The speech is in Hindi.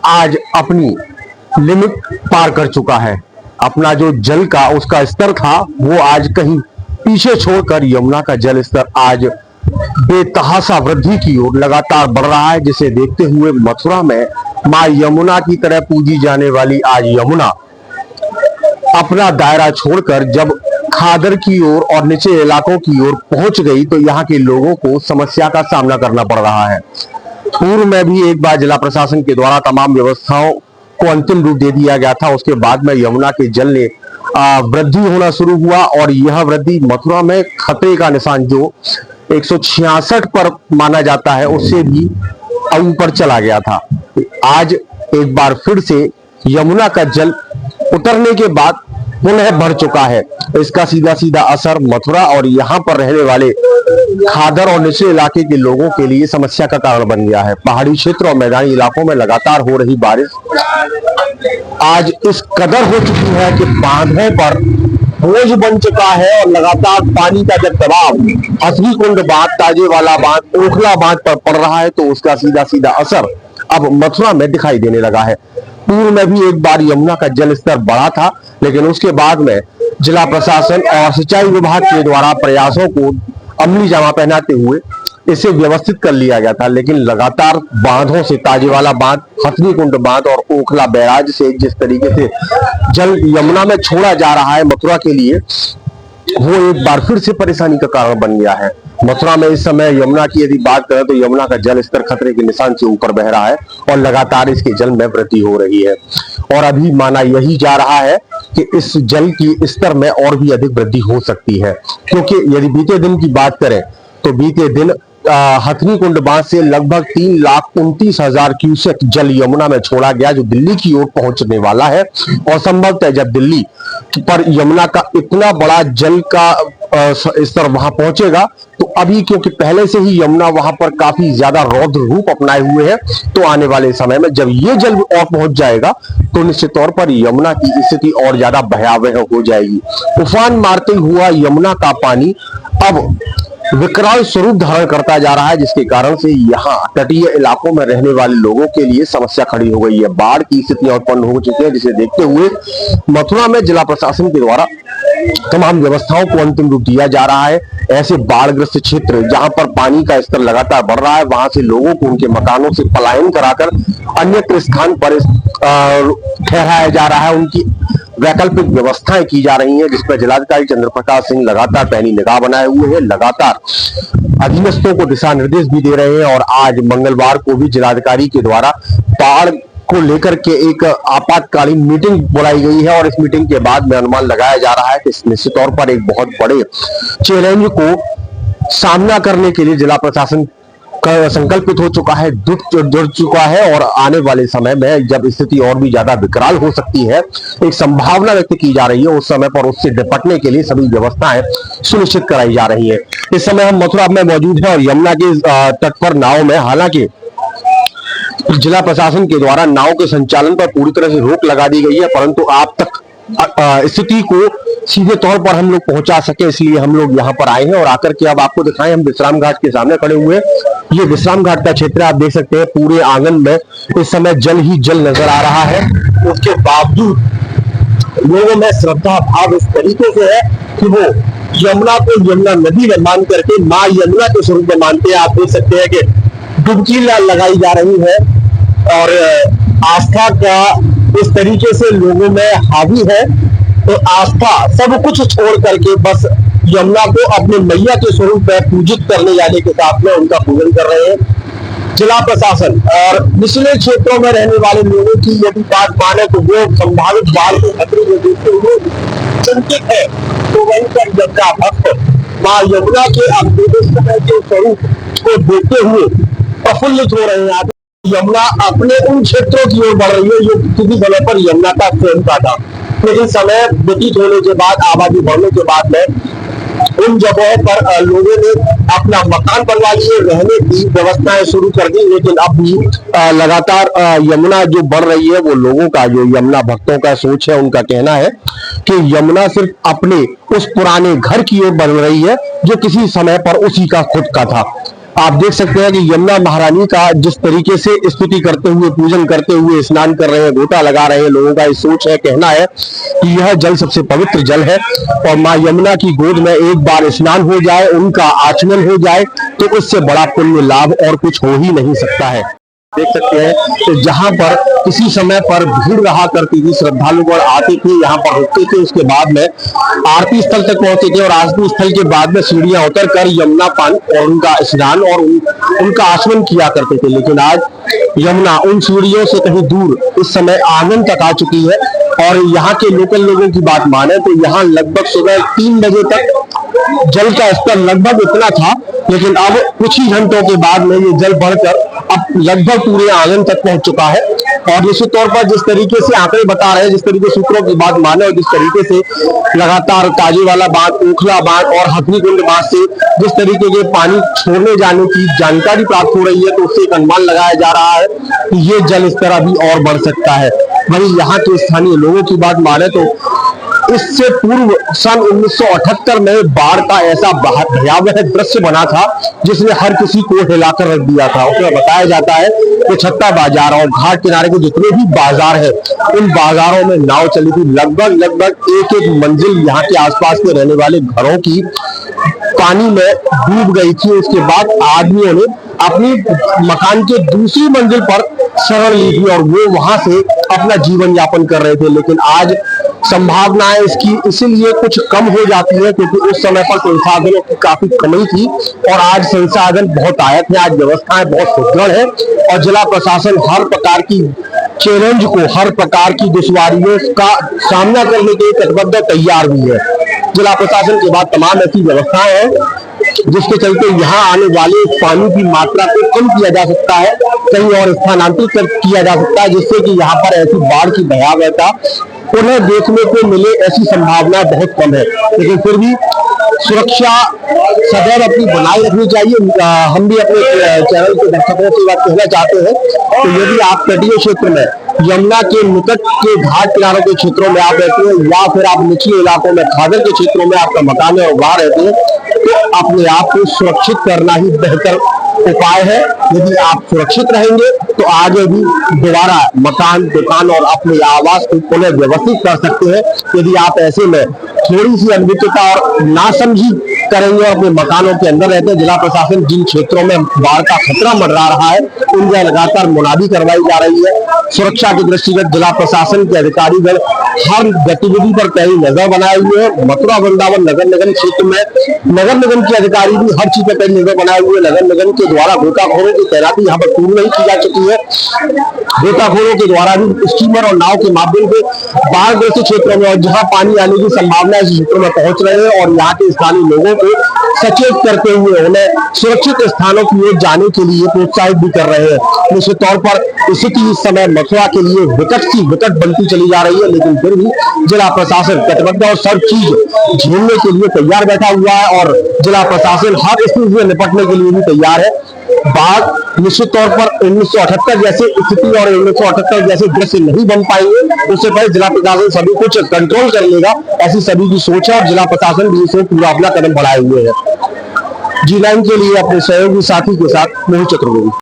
आज अपनी लिमिट पार कर चुका है। अपना जो जल का उसका स्तर था वो आज कहीं पीछे छोड़कर यमुना का जल स्तर आज बेतहाशा वृद्धि की ओर लगातार बढ़ रहा है, जिसे देखते हुए मथुरा में मां यमुना की तरह पूजी जाने वाली आज यमुना अपना दायरा छोड़कर जब खादर की ओर और निचले इलाकों की ओर पहुंच गई तो यहाँ के लोगों को समस्या का सामना करना पड़ रहा है। पूर्व में भी एक बार जिला प्रशासन के द्वारा तमाम व्यवस्थाओं को अंतिम रूप दे दिया गया था। उसके बाद में यमुना के जल ने वृद्धि होना शुरू हुआ और यह वृद्धि मथुरा में खतरे का निशान जो 166 पर माना जाता है उससे भी ऊपर चला गया था। आज एक बार फिर से यमुना का जल उतरने के बाद पुनः बढ़ चुका है। इसका सीधा सीधा असर मथुरा और यहाँ पर रहने वाले खादर और निचले इलाके के लोगों के लिए समस्या का कारण बन गया है। पहाड़ी क्षेत्र और मैदानी इलाकों में लगातार हो रही बारिश आज इस कदर हो चुकी है कि बांधों पर बोझ बन चुका है और लगातार पानी का जब दबाव हथनी कुंड बांध, ताजे वाला बांध, ओखला बांध पर पड़ रहा है तो उसका सीधा सीधा असर अब मथुरा में दिखाई देने लगा है। पूर्व में भी एक बार यमुना का जल स्तर बढ़ा था, लेकिन उसके बाद में जिला प्रशासन और सिंचाई विभाग के द्वारा प्रयासों को अमली जामा पहनाते हुए इसे व्यवस्थित कर लिया गया था। लेकिन लगातार बांधों से ताजेवाला बांध, हथनी कुंड बांध और ओखला बैराज से जिस तरीके से जल यमुना में छोड़ा जा रहा है मथुरा के लिए, वो एक बार फिर से परेशानी का कारण बन गया है। मथुरा में इस समय यमुना की यदि बात करें तो यमुना का जल स्तर खतरे के निशान से ऊपर बह रहा है और लगातार इसके जल में वृद्धि हो रही है और अभी माना यही जा रहा है कि इस जल की स्तर में और भी अधिक वृद्धि हो सकती है। क्योंकि यदि बीते दिन की बात करें तो बीते दिन हथनी कुंड बांध से लगभग 3,29,000 क्यूसेक जल यमुना में छोड़ा गया, जो दिल्ली की ओर पहुंचने वाला है। और संभवतः जब दिल्ली पर यमुना का इतना बड़ा जल का स्तर वहां पहुंचेगा तो अभी क्योंकि पहले से ही यमुना वहां पर काफी ज्यादा रौद्र रूप अपनाए हुए है, तो आने वाले समय में जब ये जल और पहुंच जाएगा तो निश्चित तौर पर यमुना की स्थिति और ज्यादा भयावह हो जाएगी। उफान मारते हुआ यमुना का पानी अब विकराल स्वरूप धारण करता जा रहा है, जिसके कारण से यहाँ तटीय इलाकों में रहने वाले लोगों के लिए समस्या खड़ी हो गई है। बाढ़ की स्थितियां उत्पन्न हो चुकी है, जिसे देखते हुए मथुरा में जिला प्रशासन के द्वारा तमाम व्यवस्थाओं को अंतिम रूप दिया जा रहा है। ऐसे बाढ़ग्रस्त क्षेत्र जहां पर पानी का स्तर लगातार बढ़ रहा है, वहां से लोगों को उनके मकानों से पलायन कराकर अन्य स्थान पर ठहराया जा रहा है। उनकी वैकल्पिक व्यवस्थाएं की जा रही हैं, जिसपर जिलाधिकारी चंद्र प्रकाश सिंह लगातार पैनी निगाह बनाए हुए हैं, लगातार अधीनस्थों को दिशा निर्देश भी दे रहे हैं। और आज मंगलवार को भी जिलाधिकारी के द्वारा बाढ़ को लेकर के एक आपातकालीन मीटिंग बुलाई गई है और इस मीटिंग के बाद में अनुमान लगाया जा रहा है कि निश्चित तौर पर एक बहुत बड़े चैलेंज को सामना करने के लिए जिला प्रशासन संकल्पित हो चुका है, जुड़ चुका है। और आने वाले समय में जब स्थिति और भी ज्यादा विकराल हो सकती है, एक संभावना व्यक्त की जा रही है, उस समय पर उससे निपटने के लिए सभी व्यवस्थाएं सुनिश्चित कराई जा रही है। इस समय हम मथुरा में मौजूद हैं और यमुना के तट पर नाव में, हालांकि जिला प्रशासन के द्वारा नाव के संचालन पर पूरी तरह से रोक लगा दी गई है, परंतु आप तक स्थिति को सीधे तौर पर हम लोग पहुंचा सके, इसलिए हम लोग यहाँ पर आए हैं। और आकर के अब आपको दिखाएं, हम विश्राम घाट के सामने खड़े हुए। ये विश्राम घाट का क्षेत्र आप देख सकते हैं, पूरे आंगन में इस समय जल ही जल नजर आ रहा है। उसके बावजूद लोगों में श्रद्धा भाव इस तरीके से है कि वो यमुना को यमुना नदी में मान करके माँ यमुना के स्वरूप में मानते हैं। आप देख सकते हैं कि डुबकी लगाई जा रही है और आस्था का इस तरीके से लोगों में हावी है। तो आस्था सब कुछ छोड़ करके बस यमुना को अपने मैया के स्वरूप में पूजित करने जाने के साथ में उनका पूजन कर रहे हैं। जिला प्रशासन और निचले क्षेत्रों में रहने वाले लोगों की यदि बात माने तो वो संभावित बाढ़ के खतरे को देखते हुए चिंतित है। तो वहीं पर यमुना भक्त माँ यमुना के समय के स्वरूप को देखते हुए प्रफुल्लित हो रहे हैं। यमुना अपने उन क्षेत्रों की ओर बढ़ रही है जो किसी समय पर यमुना का स्वयं का था, लेकिन समय व्यतीत होने के बाद, आबादी बढ़ने के बाद में उन जगहों पर लोगों ने अपना मकान बनवा लिए, रहने की व्यवस्थाएं शुरू कर दी। लेकिन अब भी लगातार यमुना जो बढ़ रही है, वो लोगों का, जो यमुना भक्तों का सोच है, उनका कहना है कि यमुना सिर्फ अपने उस पुराने घर की ओर बढ़ रही है जो किसी समय पर उसी का खुद का था। आप देख सकते हैं कि यमुना महारानी का जिस तरीके से स्तुति करते हुए, पूजन करते हुए स्नान कर रहे हैं, गोता लगा रहे हैं। लोगों का इस सोच है, कहना है कि यह जल सबसे पवित्र जल है और मां यमुना की गोद में एक बार स्नान हो जाए, उनका आचमन हो जाए, तो उससे बड़ा पुण्य लाभ और कुछ हो ही नहीं सकता है। देख सकते हैं कि जहां पर किसी समय पर भीड़ रहा करती थी, श्रद्धालुगण आते थे, यहाँ पर रुकते थे, उसके बाद में आरती स्थल तक पहुंचते थे और आरती स्थल के बाद में सीढ़ियां उतर कर यमुना पान और उनका स्नान और उनका आचमन किया करते थे। लेकिन आज यमुना उन सीढ़ियों से कहीं दूर इस समय आंगन तक आ चुकी है और यहाँ के लोकल लोगों की बात माने तो यहाँ लगभग सुबह 3 बजे तक जल का स्तर लगभग इतना था, लेकिन अब कुछ ही घंटों के बाद में ये जल बढ़कर अब लगभग पूरे आंगन तक पहुंच चुका है। और निश्चित तौर पर जिस तरीके से आंकड़े बता रहे हैं, जिस तरीके सूत्रों की बात माने और जिस तरीके से लगातार ताजेवाला बांध, ओखला बांध और हथनीकुंड बांध से जिस तरीके के पानी छोड़ने जाने की जानकारी प्राप्त हो रही है, तो उससे एक अनुमान लगाया जा रहा है कि ये जल स्तर अभी और बढ़ सकता है। वहीं यहाँ के स्थानीय लोगों की बात माने तो इससे पूर्व सन 1978 में बाढ़ का ऐसा भयावह दृश्य बना था जिसने हर किसी को हिलाकर रख दिया था। उसमें बताया जाता है कि छत्ता बाजार और घाट किनारे के जितने भी बाजार हैं, उन बाजारों में नाव चली थी। लगभग एक मंजिल यहाँ के आसपास के रहने वाले घरों की पानी में डूब गई थी। उसके बाद आदमियों ने अपनी मकान के दूसरी मंजिल पर शरण ली थी और वो वहां से अपना जीवन यापन कर रहे थे। लेकिन आज संभावनाएं इसकी इसीलिए कुछ कम हो जाती है क्योंकि उस समय पर संसाधनों की काफी कमी थी और आज संसाधन बहुत आयत है, आज व्यवस्थाएं बहुत सुदृढ़ है और जिला प्रशासन हर प्रकार की चैलेंज को, हर प्रकार की दुश्वारियों का सामना करने के लिए तटबद्ध तैयार भी है। जिला प्रशासन के बाद तमाम ऐसी व्यवस्थाएं हैं जिसके चलते यहाँ आने वाले पानी की मात्रा को कम किया जा सकता है, कहीं और स्थानांतरित किया जा सकता है, जिससे कि यहाँ पर ऐसी बाढ़ की भयावहता उन्हें देखने को मिले, ऐसी संभावना बहुत कम है। लेकिन फिर भी सुरक्षा सदैव अपनी बनाए रखनी चाहिए। हम भी अपने चैनल के दर्शकों से बात कहना चाहते हैं तो यदि आप तटीय क्षेत्र में यमुना के निकट के घाट किनारों के क्षेत्रों में आप रहते हैं या फिर आप निचले इलाकों में खादर के क्षेत्रों में आपका मकान है और वहां रहते हैं, तो अपने आप को सुरक्षित करना ही बेहतर उपाय है। यदि आप सुरक्षित रहेंगे तो आगे भी दोबारा मकान, दुकान और अपने आवास को पुनः व्यवस्थित कर सकते हैं। यदि आप ऐसे में थोड़ी सी अनभिज्ञता और नासमझी करेंगे और अपने मकानों के अंदर रहते हैं, जिला प्रशासन जिन क्षेत्रों में बाढ़ का खतरा मंडरा रहा है उनकी लगातार मुनादी करवाई जा रही है। सुरक्षा के दृष्टिगत जिला प्रशासन के अधिकारीगण हर गतिविधि पर पैनी नजर बनाए हुए हैं। मथुरा वृंदावन नगर निगम क्षेत्र में नगर निगम के अधिकारी भी हर चीज पर पैनी नजर बनाए हुए। नगर निगम के द्वारा गोताखोरों की तैनाती यहाँ पर पूर्व नहीं की जा चुकी है। गोताखोरों के द्वारा भी स्टीमर और नाव के माध्यम से बाढ़ग्रस्त क्षेत्रों में और जहाँ पानी आने की संभावना है क्षेत्रों में पहुंच रहे हैं और यहाँ के स्थानीय लोगों को सचेत करते हुए उन्हें सुरक्षित स्थानों की ओर जाने के लिए प्रोत्साहित भी कर रहे हैं। निश्चित तौर पर स्थिति इस समय मथुरा के लिए विकट बनती चली जा रही है, लेकिन फिर भी जिला प्रशासन तटबद्ध और सब चीज झेलने के लिए तैयार बैठा हुआ है और जिला प्रशासन हर स्थिति से निपटने के लिए भी तैयार है। बाढ़ निश्चित तौर पर 1978 जैसे स्थिति और 1978 जैसे दृश्य नहीं बन पाएंगे। उससे पहले जिला प्रशासन सभी कुछ कंट्रोल कर लेगा, ऐसी सभी की सोच है और जिला प्रशासन भी इसे पूरा अपना कदम बढ़ाए हुए है। G9 के लिए अपने सहयोगी साथी के साथ मोहित चतुर्वेदी।